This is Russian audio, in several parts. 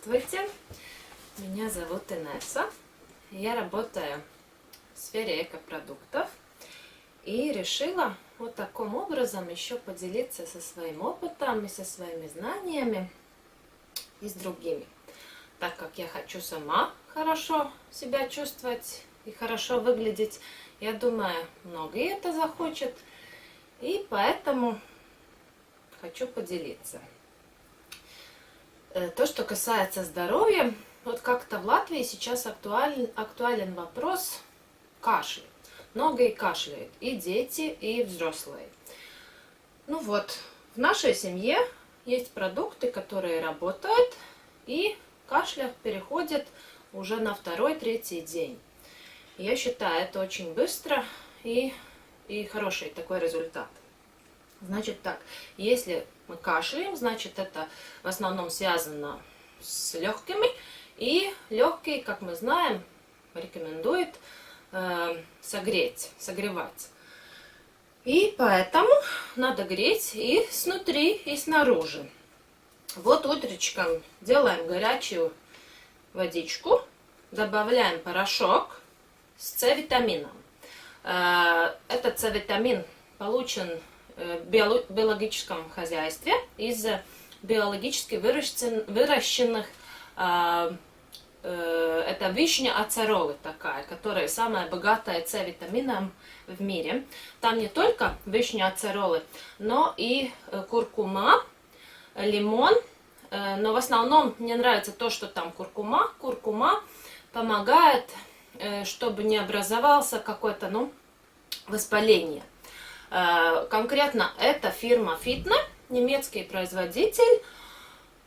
Здравствуйте, меня зовут Инесса, я работаю в сфере экопродуктов и решила вот таким образом еще поделиться со своим опытом и со своими знаниями и с другими, так как я хочу сама хорошо себя чувствовать и хорошо выглядеть. Я думаю, многие это захотят, и поэтому хочу поделиться. То, что касается здоровья, вот как-то в Латвии сейчас актуален вопрос кашля. Многие кашляют, и дети, и взрослые. Ну вот, в нашей семье есть продукты, которые работают, и кашля переходит уже на второй-третий день. Я считаю, это очень быстро и хороший такой результат. Значит так, если мы кашляем, значит это в основном связано с легкими. И легкие, как мы знаем, рекомендует согревать. И поэтому надо греть и снутри, и снаружи. Вот утречком делаем горячую водичку, добавляем порошок с С-витамином. Этот С-витамин получен в биологическом хозяйстве из биологически выращенных, это вишня ацеролы такая, которая самая богатая С-витамином в мире. Там не только вишня ацеролы, но и куркума, лимон, но в основном мне нравится то, что там куркума. Куркума помогает, чтобы не образовался какое-то, воспаление. Конкретно это фирма Фитне, немецкий производитель.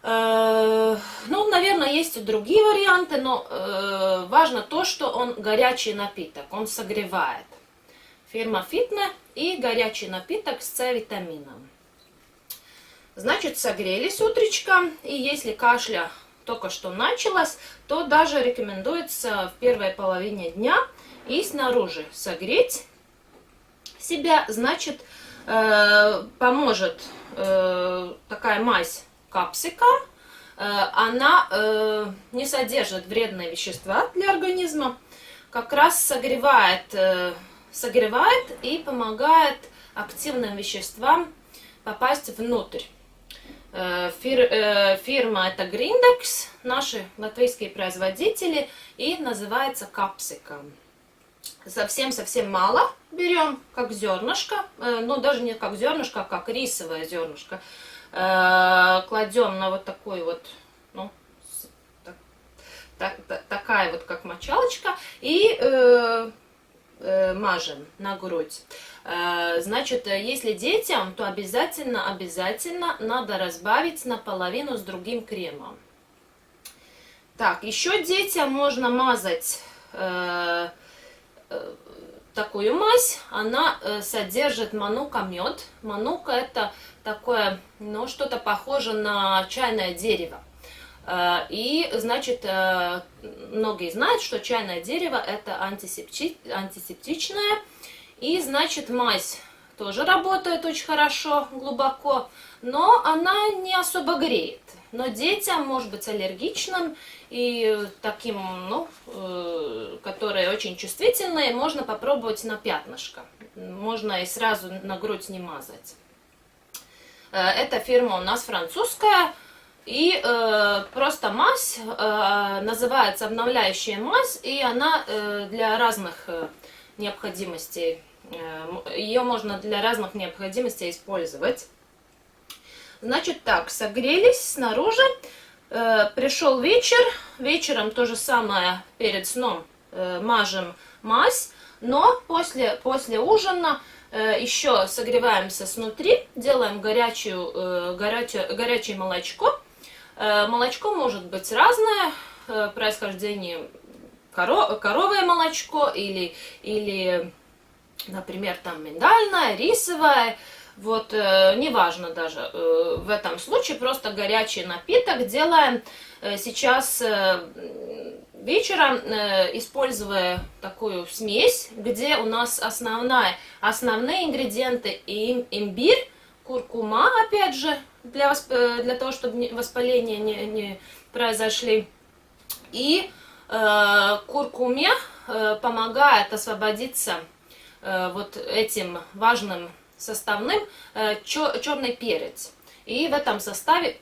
Наверное, есть и другие варианты, но важно то, что он горячий напиток, он согревает. Фирма Фитне и горячий напиток с С-витамином. Значит, согрелись утречком, и если кашля только что началась, то даже рекомендуется в первой половине дня и снаружи согреть себя. Значит, поможет такая мазь капсика. Она не содержит вредные вещества для организма, как раз согревает и помогает активным веществам попасть внутрь. Фирма это Гриндекс, наши латвийские производители, и называется капсиком. Совсем мало берем, как зернышко, даже не как зернышко, а как рисовое зернышко. Кладем на вот такой вот, такая вот как мочалочка, и мажем на грудь. Значит, если детям, то обязательно надо разбавить наполовину с другим кремом. Так, еще детям можно мазать такую мазь. Она содержит манука мед. Манука это такое, что-то похоже на чайное дерево. И, значит, многие знают, что чайное дерево это антисептичное. И, значит, мазь тоже работает очень хорошо, глубоко, но она не особо греет. Но детям, может быть, аллергичным и таким, которые очень чувствительные, можно попробовать на пятнышко. Можно и сразу на грудь не мазать. Эта фирма у нас французская. И просто мазь называется обновляющая мазь, и она для разных необходимостей, ее можно для разных необходимостей использовать. Значит так, согрелись снаружи, пришел вечер, вечером то же самое перед сном мажем мазь, но после ужина еще согреваемся снутри, делаем горячее молочко. Молочко может быть разное, происхождение коровое молочко или, например, там миндальное, рисовое. Вот, неважно даже в этом случае, просто горячий напиток делаем сейчас вечером, используя такую смесь, где у нас основные ингредиенты имбирь, куркума, опять же, для того, чтобы воспаления не произошли. И куркуме помогает освободиться вот этим важным составным черный перец. И в этом составе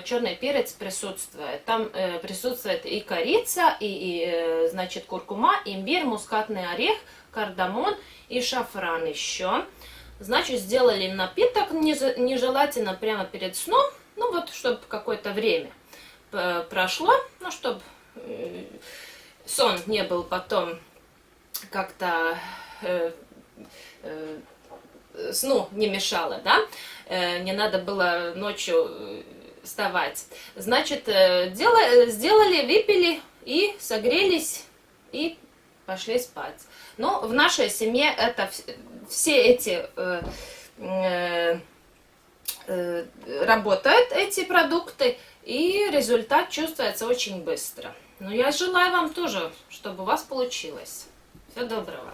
черный перец присутствует. Там присутствует и корица, значит, куркума, имбирь, мускатный орех, кардамон и шафран еще. Значит, сделали напиток, нежелательно прямо перед сном, ну вот, чтобы какое-то время прошло, ну, чтобы сон не был потом как-то сну не мешало, да, не надо было ночью вставать. Значит, сделали, выпили и согрелись, и пошли спать. Но в нашей семье это все эти работают, эти продукты, и результат чувствуется очень быстро. Но я желаю вам тоже, чтобы у вас получилось. Всего доброго.